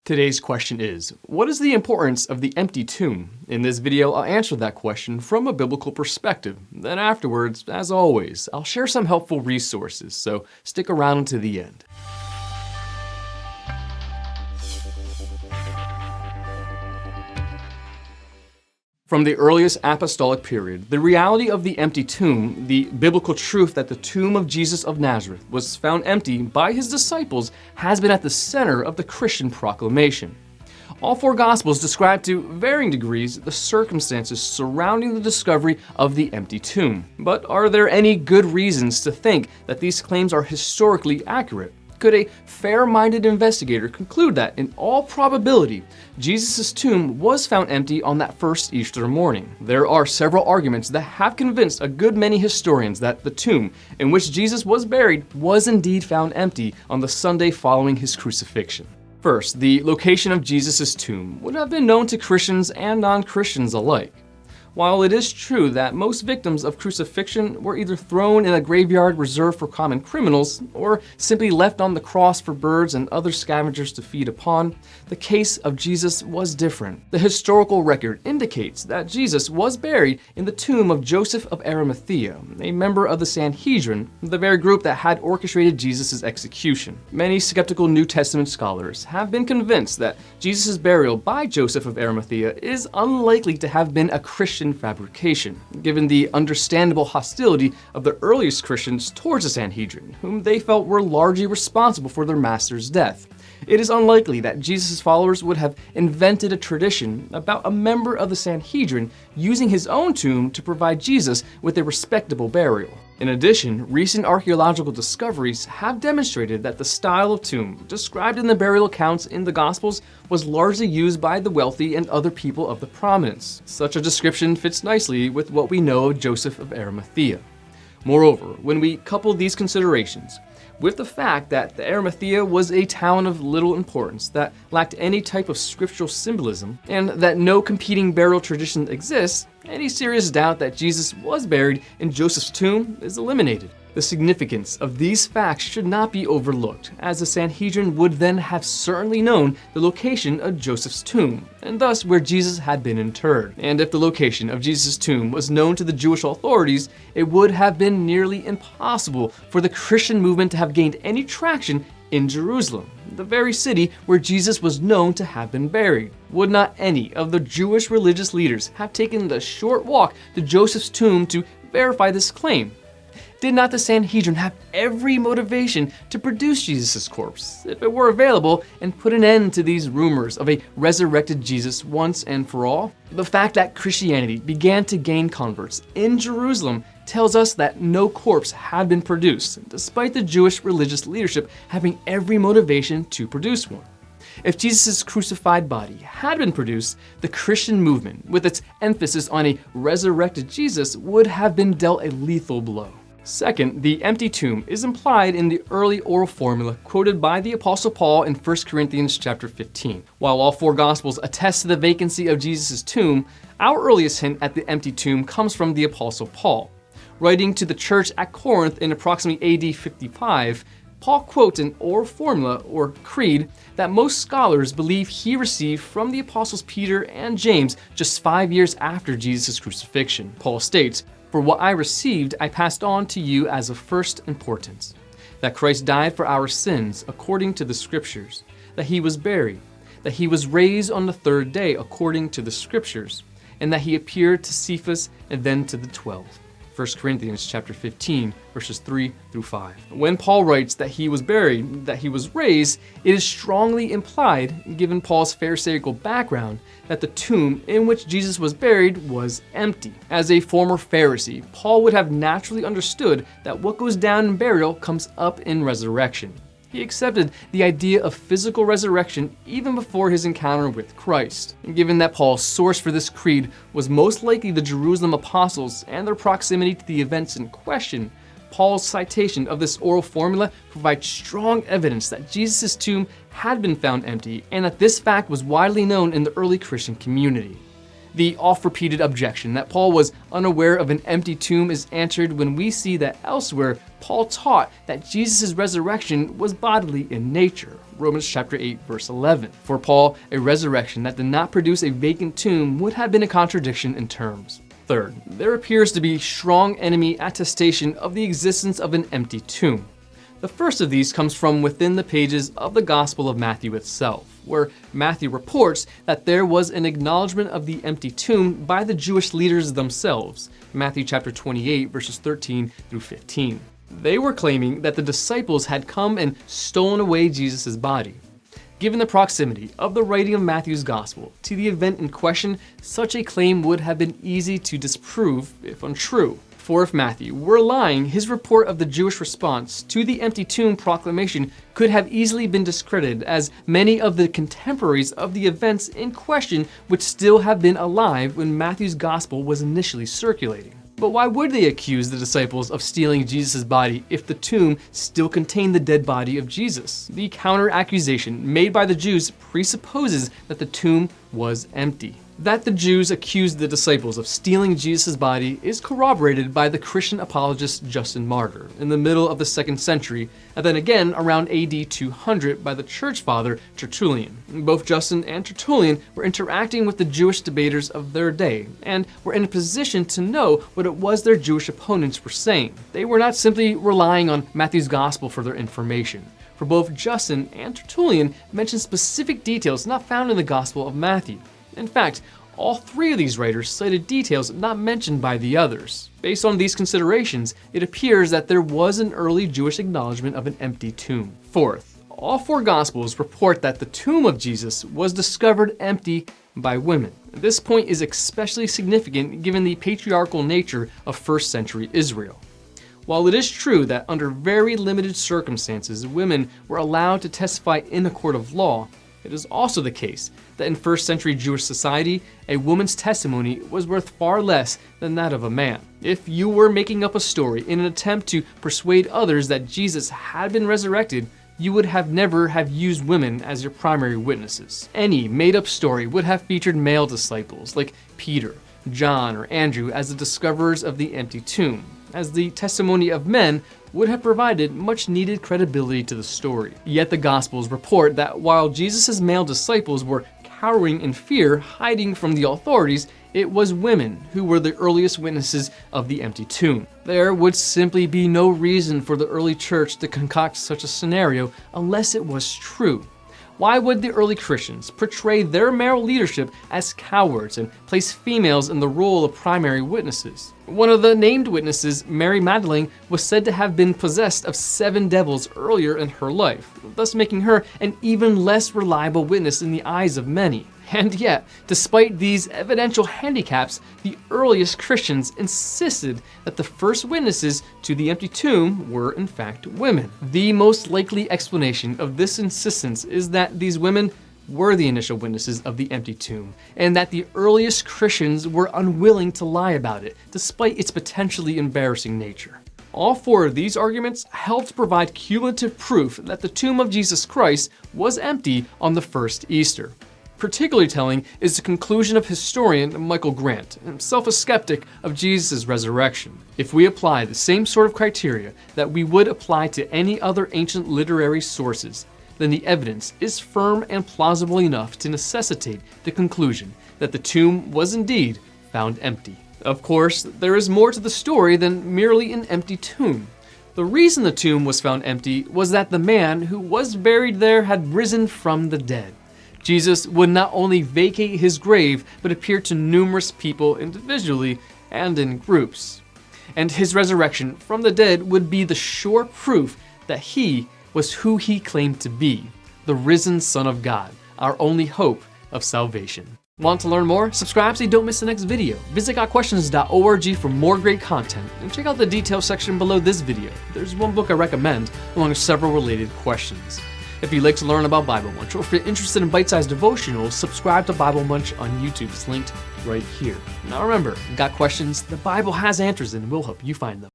Today's question is, what is the importance of the empty tomb? In this video, I'll answer that question from a biblical perspective. Then afterwards, as always, I'll share some helpful resources, so stick around to the end. From the earliest apostolic period, the reality of the empty tomb, the biblical truth that the tomb of Jesus of Nazareth was found empty by his disciples, has been at the center of the Christian proclamation. All four Gospels describe to varying degrees the circumstances surrounding the discovery of the empty tomb. But are there any good reasons to think that these claims are historically accurate? Could a fair-minded investigator conclude that, in all probability, Jesus' tomb was found empty on that first Easter morning? There are several arguments that have convinced a good many historians that the tomb in which Jesus was buried was indeed found empty on the Sunday following his crucifixion. First, the location of Jesus' tomb would have been known to Christians and non-Christians alike. While it is true that most victims of crucifixion were either thrown in a graveyard reserved for common criminals or simply left on the cross for birds and other scavengers to feed upon, the case of Jesus was different. The historical record indicates that Jesus was buried in the tomb of Joseph of Arimathea, a member of the Sanhedrin, the very group that had orchestrated Jesus' execution. Many skeptical New Testament scholars have been convinced that Jesus' burial by Joseph of Arimathea is unlikely to have been a Christian fabrication, given the understandable hostility of the earliest Christians towards the Sanhedrin, whom they felt were largely responsible for their master's death. It is unlikely that Jesus' followers would have invented a tradition about a member of the Sanhedrin using his own tomb to provide Jesus with a respectable burial. In addition, recent archaeological discoveries have demonstrated that the style of tomb described in the burial accounts in the Gospels was largely used by the wealthy and other people of the prominence. Such a description fits nicely with what we know of Joseph of Arimathea. Moreover, when we couple these considerations with the fact that the Arimathea was a town of little importance that lacked any type of scriptural symbolism, and that no competing burial tradition exists, any serious doubt that Jesus was buried in Joseph's tomb is eliminated. The significance of these facts should not be overlooked, as the Sanhedrin would then have certainly known the location of Joseph's tomb, and thus where Jesus had been interred. And if the location of Jesus' tomb was known to the Jewish authorities, it would have been nearly impossible for the Christian movement to have gained any traction in Jerusalem, the very city where Jesus was known to have been buried. Would not any of the Jewish religious leaders have taken the short walk to Joseph's tomb to verify this claim? Did not the Sanhedrin have every motivation to produce Jesus' corpse, if it were available, and put an end to these rumors of a resurrected Jesus once and for all? The fact that Christianity began to gain converts in Jerusalem tells us that no corpse had been produced, despite the Jewish religious leadership having every motivation to produce one. If Jesus' crucified body had been produced, the Christian movement, with its emphasis on a resurrected Jesus, would have been dealt a lethal blow. Second, the empty tomb is implied in the early oral formula quoted by the Apostle Paul in 1 Corinthians chapter 15. While all four Gospels attest to the vacancy of Jesus' tomb, our earliest hint at the empty tomb comes from the Apostle Paul. Writing to the church at Corinth in approximately AD 55, Paul quotes an oral formula, or creed, that most scholars believe he received from the apostles Peter and James just 5 years after Jesus' crucifixion. Paul states, "For what I received, I passed on to you as of first importance, that Christ died for our sins according to the Scriptures, that he was buried, that he was raised on the third day according to the Scriptures, and that he appeared to Cephas and then to the 12. 1 Corinthians chapter 15, verses 3 through 5. When Paul writes that he was buried, that he was raised, it is strongly implied, given Paul's Pharisaical background, that the tomb in which Jesus was buried was empty. As a former Pharisee, Paul would have naturally understood that what goes down in burial comes up in resurrection. He accepted the idea of physical resurrection even before his encounter with Christ. And given that Paul's source for this creed was most likely the Jerusalem apostles and their proximity to the events in question, Paul's citation of this oral formula provides strong evidence that Jesus' tomb had been found empty and that this fact was widely known in the early Christian community. The oft-repeated objection that Paul was unaware of an empty tomb is answered when we see that elsewhere, Paul taught that Jesus' resurrection was bodily in nature. Romans chapter 8, verse 11. For Paul, a resurrection that did not produce a vacant tomb would have been a contradiction in terms. Third, there appears to be strong enemy attestation of the existence of an empty tomb. The first of these comes from within the pages of the Gospel of Matthew itself, where Matthew reports that there was an acknowledgement of the empty tomb by the Jewish leaders themselves, Matthew chapter 28, verses 13 through 15. They were claiming that the disciples had come and stolen away Jesus' body. Given the proximity of the writing of Matthew's Gospel to the event in question, such a claim would have been easy to disprove if untrue. For if Matthew were lying, his report of the Jewish response to the empty tomb proclamation could have easily been discredited, as many of the contemporaries of the events in question would still have been alive when Matthew's Gospel was initially circulating. But why would they accuse the disciples of stealing Jesus' body if the tomb still contained the dead body of Jesus? The counter-accusation made by the Jews presupposes that the tomb was empty. That the Jews accused the disciples of stealing Jesus' body is corroborated by the Christian apologist Justin Martyr in the middle of the 2nd century, and then again around AD 200 by the church father Tertullian. Both Justin and Tertullian were interacting with the Jewish debaters of their day, and were in a position to know what it was their Jewish opponents were saying. They were not simply relying on Matthew's Gospel for their information. For both Justin and Tertullian mention specific details not found in the Gospel of Matthew. In fact, all three of these writers cited details not mentioned by the others. Based on these considerations, it appears that there was an early Jewish acknowledgement of an empty tomb. Fourth, all four Gospels report that the tomb of Jesus was discovered empty by women. This point is especially significant given the patriarchal nature of 1st century Israel. While it is true that under very limited circumstances, women were allowed to testify in a court of law, it is also the case that in 1st century Jewish society, a woman's testimony was worth far less than that of a man. If you were making up a story in an attempt to persuade others that Jesus had been resurrected, you would never have used women as your primary witnesses. Any made-up story would have featured male disciples like Peter, John, or Andrew as the discoverers of the empty tomb, as the testimony of men would have provided much needed credibility to the story. Yet the Gospels report that while Jesus' male disciples were cowering in fear, hiding from the authorities, it was women who were the earliest witnesses of the empty tomb. There would simply be no reason for the early church to concoct such a scenario unless it was true. Why would the early Christians portray their male leadership as cowards and place females in the role of primary witnesses? One of the named witnesses, Mary Magdalene, was said to have been possessed of 7 devils earlier in her life, thus making her an even less reliable witness in the eyes of many. And yet, despite these evidential handicaps, the earliest Christians insisted that the first witnesses to the empty tomb were in fact women. The most likely explanation of this insistence is that these women were the initial witnesses of the empty tomb, and that the earliest Christians were unwilling to lie about it, despite its potentially embarrassing nature. All 4 of these arguments helped provide cumulative proof that the tomb of Jesus Christ was empty on the first Easter. Particularly telling is the conclusion of historian Michael Grant, himself a skeptic of Jesus' resurrection. If we apply the same sort of criteria that we would apply to any other ancient literary sources, then the evidence is firm and plausible enough to necessitate the conclusion that the tomb was indeed found empty. Of course, there is more to the story than merely an empty tomb. The reason the tomb was found empty was that the man who was buried there had risen from the dead. Jesus would not only vacate his grave, but appear to numerous people individually and in groups. And his resurrection from the dead would be the sure proof that he was who he claimed to be, the risen Son of God, our only hope of salvation. Want to learn more? Subscribe so you don't miss the next video. Visit gotquestions.org for more great content, and check out the details section below this video. There's one book I recommend, along with several related questions. If you'd like to learn about Bible Munch, or if you're interested in bite-sized devotionals, subscribe to Bible Munch on YouTube. It's linked right here. Now remember, got questions? The Bible has answers and will help you find them.